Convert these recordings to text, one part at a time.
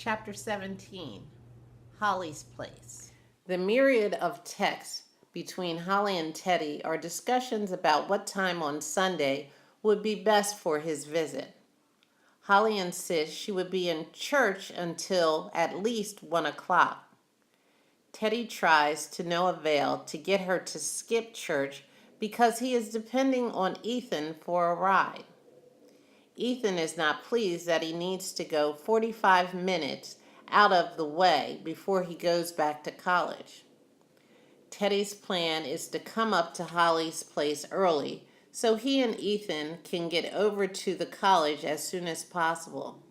Chapter 17, Holly's Place. The myriad of texts between Holly and Teddy are discussions about what time on Sunday would be best for his visit. Holly insists she would be in church until at least 1 o'clock. Teddy tries to no avail to get her to skip church because he is depending on Ethan for a ride. Ethan is not pleased that he needs to go 45 minutes out of the way before he goes back to college. Teddy's plan is to come up to Holly's place early so he and Ethan can get over to the college as soon as possible.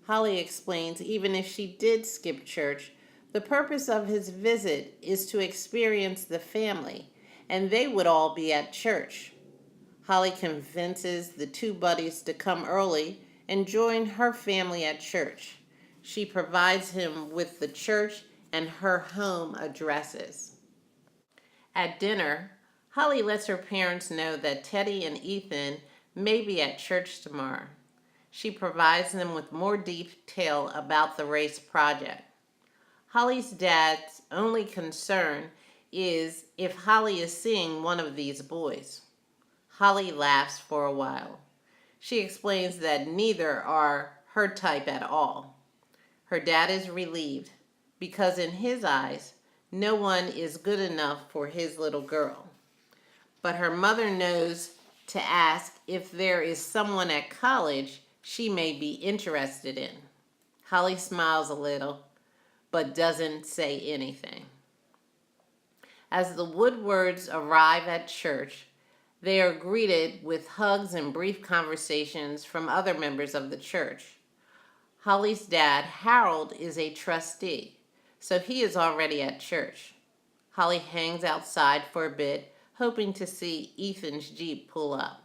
Holly explains even if she did skip church, the purpose of his visit is to experience the family, and they would all be at church. Holly convinces the two buddies to come early and join her family at church. She provides him with the church and her home addresses. At dinner, Holly lets her parents know that Teddy and Ethan may be at church tomorrow. She provides them with more detail about the race project. Holly's dad's only concern is if Holly is seeing one of these boys. Holly laughs for a while. She explains that neither are her type at all. Her dad is relieved because in his eyes, no one is good enough for his little girl. But her mother knows to ask if there is someone at college she may be interested in. Holly smiles a little, but doesn't say anything. As the Woodwards arrive at church, they are greeted with hugs and brief conversations from other members of the church. Holly's dad, Harold, is a trustee, so he is already at church. Holly hangs outside for a bit, hoping to see Ethan's Jeep pull up.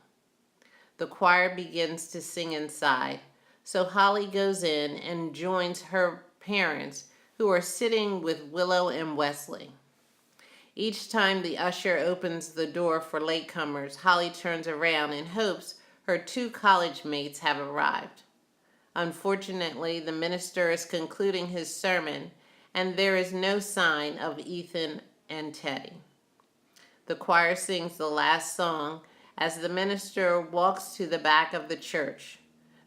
The choir begins to sing inside, so Holly goes in and joins her parents, who are sitting with Willow and Wesley. Each time the usher opens the door for latecomers, Holly turns around and hopes her two college mates have arrived. Unfortunately, the minister is concluding his sermon, and there is no sign of Ethan and Teddy. The choir sings the last song as the minister walks to the back of the church.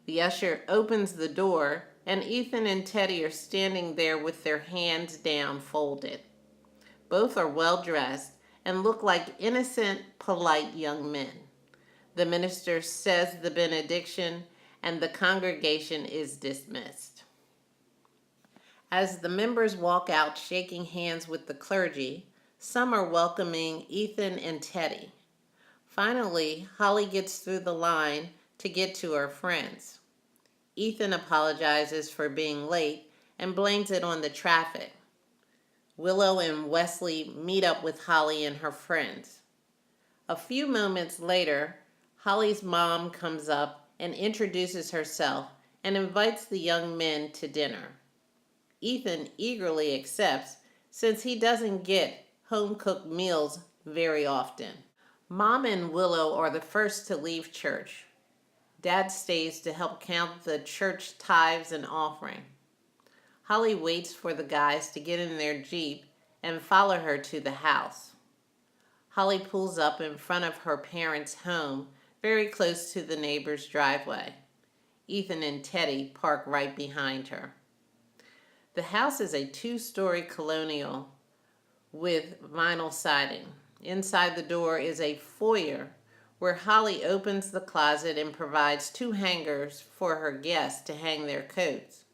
The usher opens the door, and Ethan and Teddy are standing there with their hands down folded. Both are well dressed and look like innocent, polite young men. The minister says the benediction and the congregation is dismissed. As the members walk out shaking hands with the clergy, some are welcoming Ethan and Teddy. Finally, Holly gets through the line to get to her friends. Ethan apologizes for being late and blames it on the traffic. Willow and Wesley meet up with Holly and her friends. A few moments later, Holly's mom comes up and introduces herself and invites the young men to dinner. Ethan eagerly accepts since he doesn't get home-cooked meals very often. Mom and Willow are the first to leave church. Dad stays to help count the church tithes and offering. Holly waits for the guys to get in their Jeep and follow her to the house. Holly pulls up in front of her parents' home, very close to the neighbor's driveway. Ethan and Teddy park right behind her. The house is a 2-story colonial with vinyl siding. Inside the door is a foyer where Holly opens the closet and provides 2 hangers for her guests to hang their coats.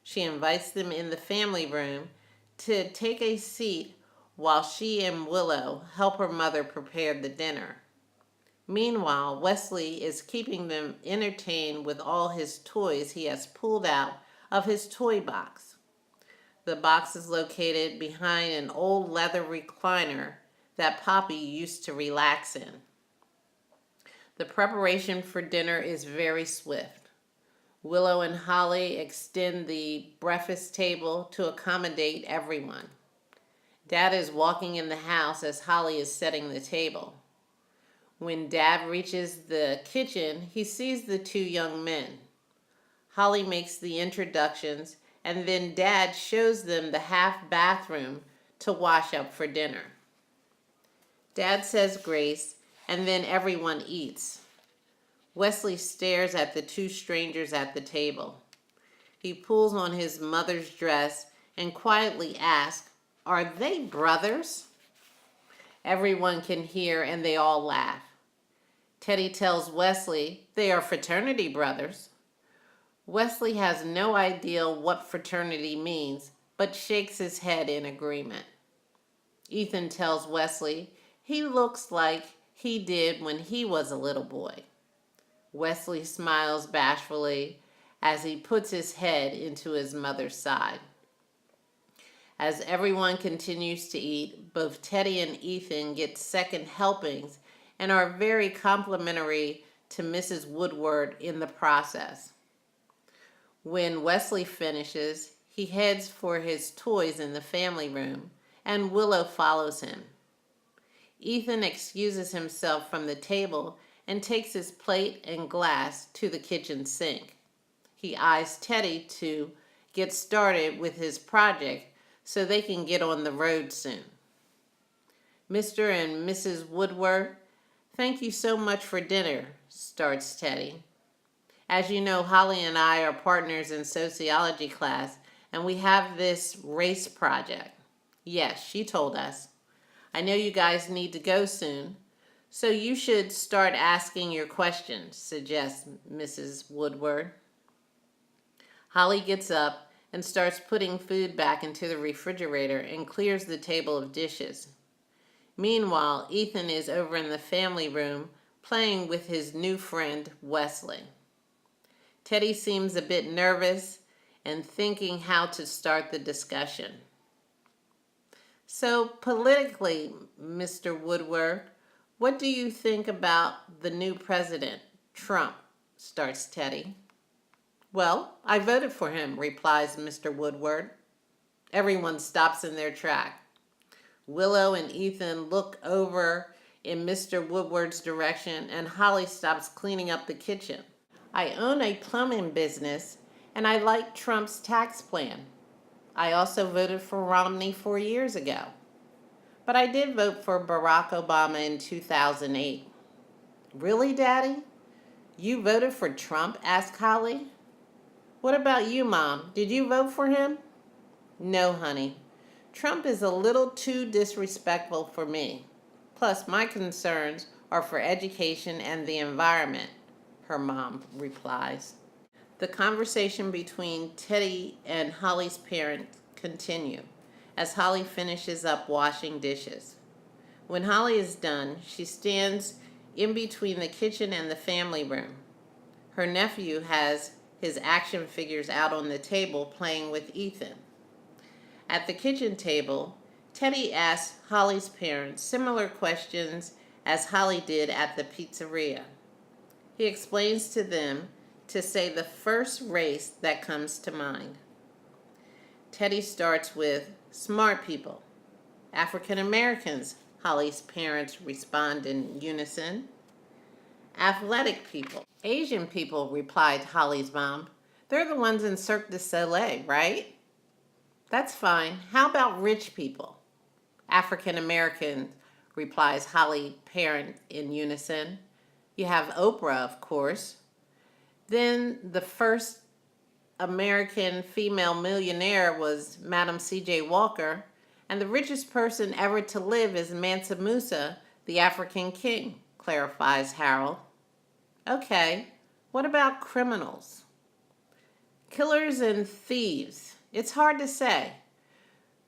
She invites them in the family room to take a seat while she and Willow help her mother prepare the dinner. Meanwhile, Wesley is keeping them entertained with all his toys he has pulled out of his toy box. The box is located behind an old leather recliner that Poppy used to relax in. The preparation for dinner is very swift. Willow and Holly extend the breakfast table to accommodate everyone. Dad is walking in the house as Holly is setting the table. When Dad reaches the kitchen, he sees the 2 young men. Holly makes the introductions and then Dad shows them the half bathroom to wash up for dinner. Dad says grace, and then everyone eats. Wesley stares at the two strangers at the table. He pulls on his mother's dress and quietly asks, "Are they brothers?" Everyone can hear and they all laugh. Teddy tells Wesley they are fraternity brothers. Wesley has no idea what fraternity means, but shakes his head in agreement. Ethan tells Wesley he looks like he did when he was a little boy. Wesley smiles bashfully as he puts his head into his mother's side. As everyone continues to eat, both Teddy and Ethan get second helpings and are very complimentary to Mrs. Woodward in the process. When Wesley finishes, he heads for his toys in the family room, and Willow follows him. Ethan excuses himself from the table and takes his plate and glass to the kitchen sink. He eyes Teddy to get started with his project so they can get on the road soon. "Mr. and Mrs. Woodward, thank you so much for dinner," starts Teddy. "As you know, Holly and I are partners in sociology class, and we have this race project." "Yes," she told us. "I know you guys need to go soon, so you should start asking your questions," suggests Mrs. Woodward. Holly gets up and starts putting food back into the refrigerator and clears the table of dishes. Meanwhile, Ethan is over in the family room playing with his new friend, Wesley. Teddy seems a bit nervous and thinking how to start the discussion. "So, politically, Mr. Woodward, what do you think about the new president, Trump?" starts Teddy. "Well, I voted for him," replies Mr. Woodward. Everyone stops in their track. Willow and Ethan look over in Mr. Woodward's direction, and Holly stops cleaning up the kitchen. "I own a plumbing business, and I like Trump's tax plan. I also voted for Romney 4 years ago. But I did vote for Barack Obama in 2008. "Really, Daddy? You voted for Trump?" asked Holly. "What about you, Mom? Did you vote for him?" "No, honey. Trump is a little too disrespectful for me. Plus, my concerns are for education and the environment," her mom replies. The conversation between Teddy and Holly's parents continue as Holly finishes up washing dishes. When Holly is done, she stands in between the kitchen and the family room. Her nephew has his action figures out on the table playing with Ethan. At the kitchen table, Teddy asks Holly's parents similar questions as Holly did at the pizzeria. He explains to them to say the first race that comes to mind. Teddy starts with smart people. "African Americans," Holly's parents respond in unison. "Athletic people." "Asian people," replied Holly's mom. "They're the ones in Cirque du Soleil, right?" "That's fine. How about rich people?" "African Americans," replies Holly's parent in unison. "You have Oprah, of course. Then the first American female millionaire was Madam C.J. Walker, and the richest person ever to live is Mansa Musa, the African king," clarifies Harold. "Okay, what about criminals?" "Killers and thieves. It's hard to say.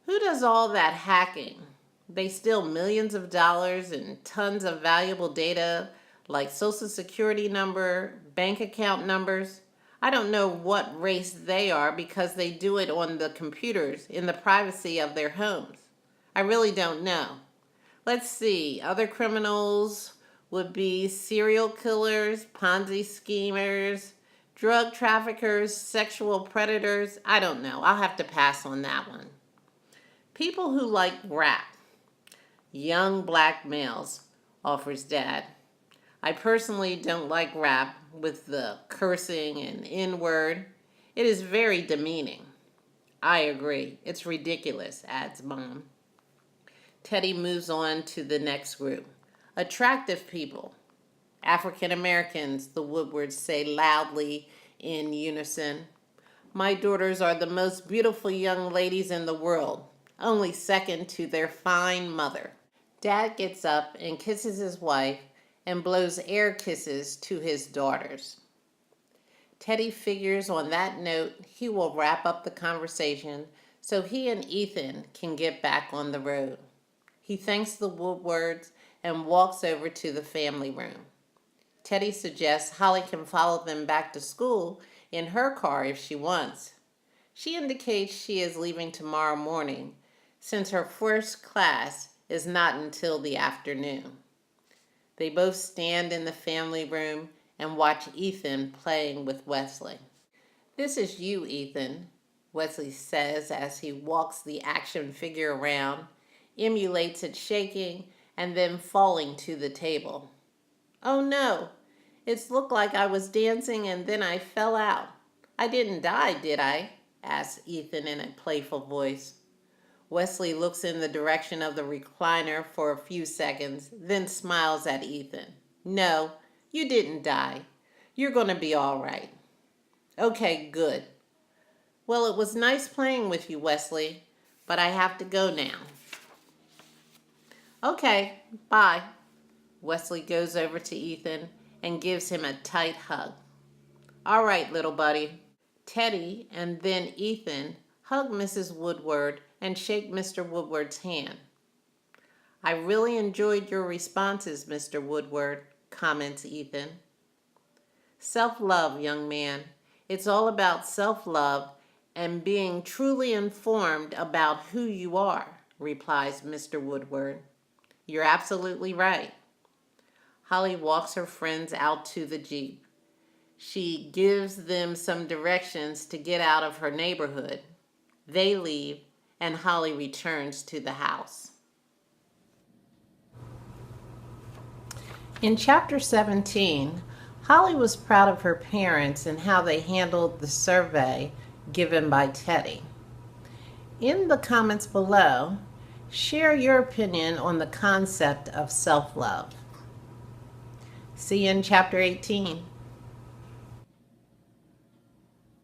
Who does all that hacking? They steal millions of dollars and tons of valuable data like social security number, bank account numbers. I don't know what race they are because they do it on the computers in the privacy of their homes. I really don't know. Let's see, other criminals would be serial killers, Ponzi schemers, drug traffickers, sexual predators. I don't know. I'll have to pass on that one. People who like rap. Young black males, offers Dad. I personally don't like rap with the cursing and N-word. It is very demeaning. I agree. It's ridiculous, adds Mom. Teddy moves on to the next group. Attractive people. African Americans, the Woodwards say loudly in unison. My daughters are the most beautiful young ladies in the world, only second to their fine mother. Dad gets up and kisses his wife and blows air kisses to his daughters. Teddy figures on that note he will wrap up the conversation so he and Ethan can get back on the road. He thanks the Woodwards and walks over to the family room. Teddy suggests Holly can follow them back to school in her car if she wants. She indicates she is leaving tomorrow morning since her first class is not until the afternoon. They both stand in the family room and watch Ethan playing with Wesley. This is you, Ethan, Wesley says as he walks the action figure around, emulates it shaking, and then falling to the table. Oh no, it's looked like I was dancing and then I fell out. I didn't die, did I? Asks Ethan in a playful voice. Wesley looks in the direction of the recliner for a few seconds, then smiles at Ethan. No, you didn't die. You're going to be all right. Okay, good. Well, it was nice playing with you, Wesley, but I have to go now. Okay, bye. Wesley goes over to Ethan and gives him a tight hug. All right, little buddy. Teddy and then Ethan hug Mrs. Woodward and shake Mr. Woodward's hand. I really enjoyed your responses, Mr. Woodward, comments Ethan. Self-love, young man. It's all about self-love and being truly informed about who you are, replies Mr. Woodward. You're absolutely right. Holly walks her friends out to the Jeep. She gives them some directions to get out of her neighborhood. They leave, and Holly returns to the house. In Chapter 17, Holly was proud of her parents and how they handled the survey given by Teddy. In the comments below, share your opinion on the concept of self-love. See you in Chapter 18.